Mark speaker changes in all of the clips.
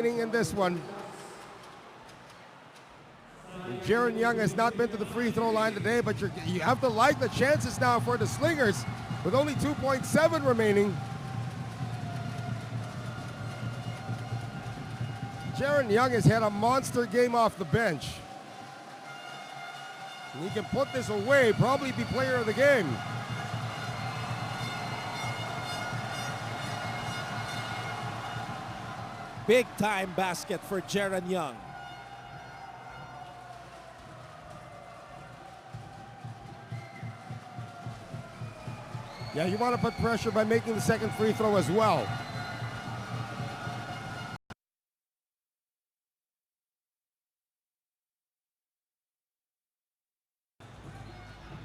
Speaker 1: In this one. Jaron Young has not been to the free throw line today, but you have to like the chances now for the Slingers with only 2.7 remaining. Jaron Young has had a monster game off the bench. And he can put this away, probably be player of the game.
Speaker 2: Big time basket for Jaron Young.
Speaker 1: Yeah, you want to put pressure by making the second free throw as well.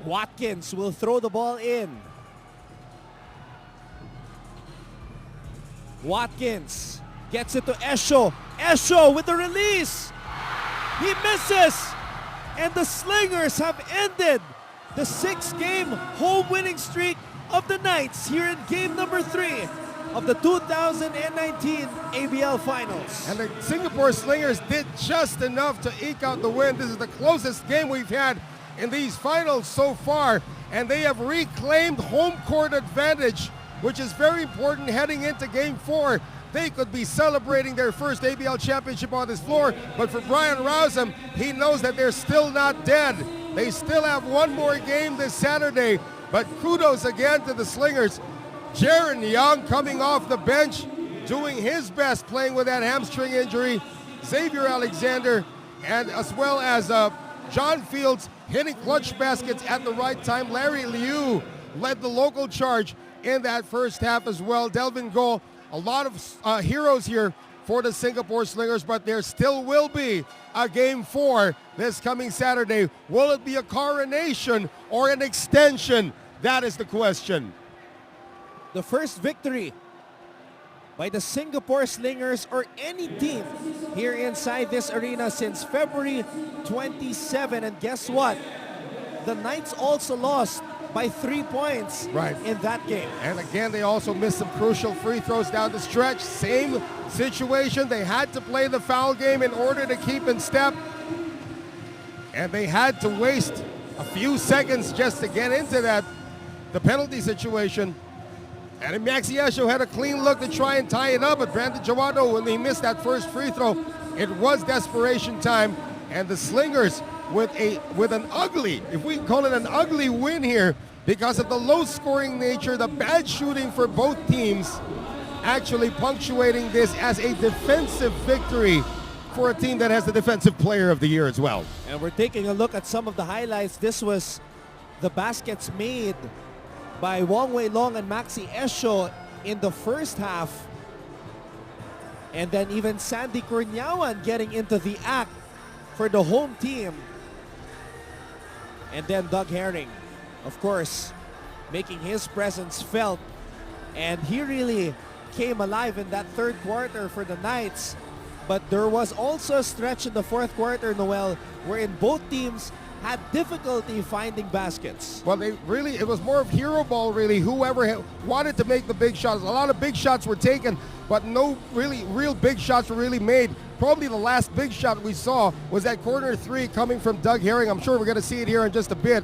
Speaker 2: Watkins will throw the ball in. Watkins gets it to Esho. Esho with the release. He misses. And the Slingers have ended the 6-game home winning streak of the Knights here in game number 3 of the 2019 ABL Finals.
Speaker 1: And the Singapore Slingers did just enough to eke out the win. This is the closest game we've had in these finals so far. And they have reclaimed home court advantage, which is very important heading into game 4. They could be celebrating their first ABL championship on this floor, but for Brian Rousem, he knows that they're still not dead. They still have one more game this Saturday, but kudos again to the Slingers. Jaron Young coming off the bench, doing his best, playing with that hamstring injury. Xavier Alexander, and as well as John Fields hitting clutch baskets at the right time. Larry Liu led the local charge in that first half as well. Delvin Goh, a lot of heroes here for the Singapore Slingers, but there still will be a game 4 this coming Saturday. Will it be a coronation or an extension? That is the question.
Speaker 2: The first victory by the Singapore Slingers or any team here inside this arena since February 27. And guess what? The Knights also lost by 3 points in that game.
Speaker 1: And again, they also missed some crucial free throws down the stretch. Same situation. They had to play the foul game in order to keep in step. And they had to waste a few seconds just to get into the penalty situation. And Maxi Esho had a clean look to try and tie it up, but Brandon Jawado, when he missed that first free throw, it was desperation time. And the Slingers with an ugly, if we can call it an ugly win here, because of the low-scoring nature, the bad shooting for both teams, actually punctuating this as a defensive victory for a team that has the Defensive Player of the Year as well.
Speaker 2: And we're taking a look at some of the highlights. This was the baskets made by Wong Wei Long and Maxi Esho in the first half. And then even Sandy Cornyawan getting into the act for the home team. And then Doug Herring, of course, making his presence felt. And he really came alive in that third quarter for the Knights. But there was also a stretch in the fourth quarter, Noel, wherein both teams had difficulty finding baskets.
Speaker 1: Well, it was more of hero ball, really. Whoever wanted to make the big shots. A lot of big shots were taken, but no real big shots were really made. Probably the last big shot we saw was that corner 3 coming from Doug Herring. I'm sure we're going to see it here in just a bit.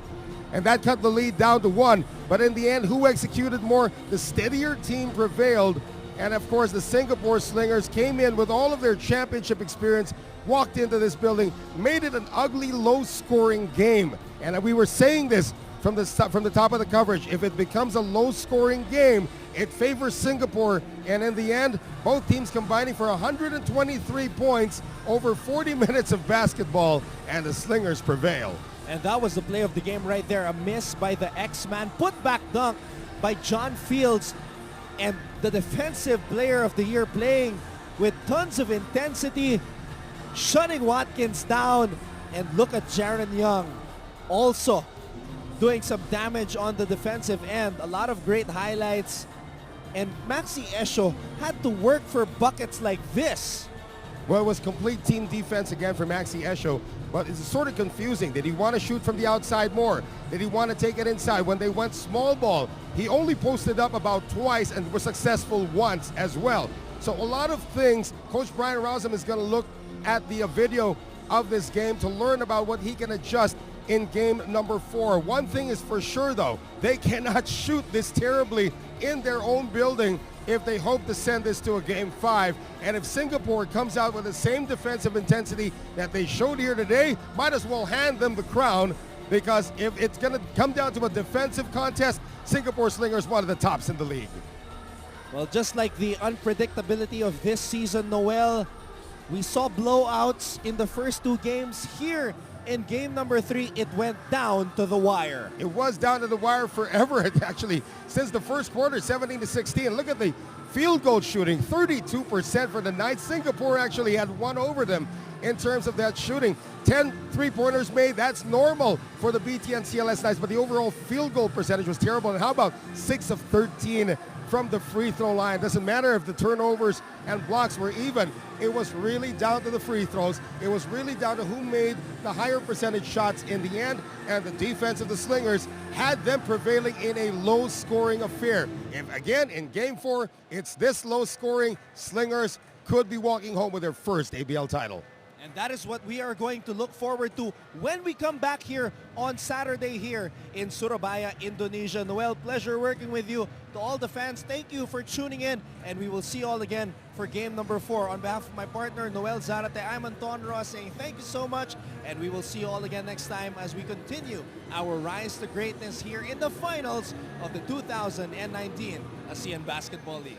Speaker 1: And that cut the lead down to 1. But in the end, who executed more? The steadier team prevailed. And of course, the Singapore Slingers came in with all of their championship experience, walked into this building, made it an ugly, low-scoring game. And we were saying this from the top of the coverage. If it becomes a low-scoring game, it favors Singapore. And in the end, both teams combining for 123 points over 40 minutes of basketball, and the Slingers prevail.
Speaker 2: And that was the play of the game right there. A miss by the X-Man, put-back dunk by John Fields, and the Defensive Player of the Year playing with tons of intensity, shutting Watkins down. And look at Jaron Young also doing some damage on the defensive end. A lot of great highlights. And Maxi Esho had to work for buckets like this.
Speaker 1: Well, it was complete team defense again for Maxi Esho, but it's sort of confusing. Did he want to shoot from the outside more? Did he want to take it inside? When they went small ball, he only posted up about twice and was successful once as well. So a lot of things, Coach Brian Rousam is going to look at the video of this game to learn about what he can adjust in game number 4. One thing is for sure though, they cannot shoot this terribly in their own building if they hope to send this to a game 5. And if Singapore comes out with the same defensive intensity that they showed here today, might as well hand them the crown, because if it's going to come down to a defensive contest, Singapore Slingers one of the tops in the league.
Speaker 2: Well, just like the unpredictability of this season, Noel, we saw blowouts in the first 2 games. Here in game number 3, it went down to the wire.
Speaker 1: It was down to the wire forever, actually, since the first quarter, 17-16. Look at the field goal shooting, 32% for the Knights. Singapore actually had one over them in terms of that shooting. 10 3-pointers made, that's normal for the BTN CLS Knights, but the overall field goal percentage was terrible. And how about 6 of 13 from the free throw line? Doesn't matter if the turnovers and blocks were even. It was really down to the free throws. It was really down to who made the higher percentage shots in the end, and the defense of the Slingers had them prevailing in a low-scoring affair. If, again, in Game 4, it's this low-scoring, Slingers could be walking home with their first ABL title.
Speaker 2: And that is what we are going to look forward to when we come back here on Saturday here in Surabaya, Indonesia. Noel, pleasure working with you. To all the fans, thank you for tuning in, and we will see you all again for game number 4. On behalf of my partner, Noel Zarate, I'm Anton Ross saying thank you so much, and we will see you all again next time as we continue our rise to greatness here in the finals of the 2019 ASEAN Basketball League.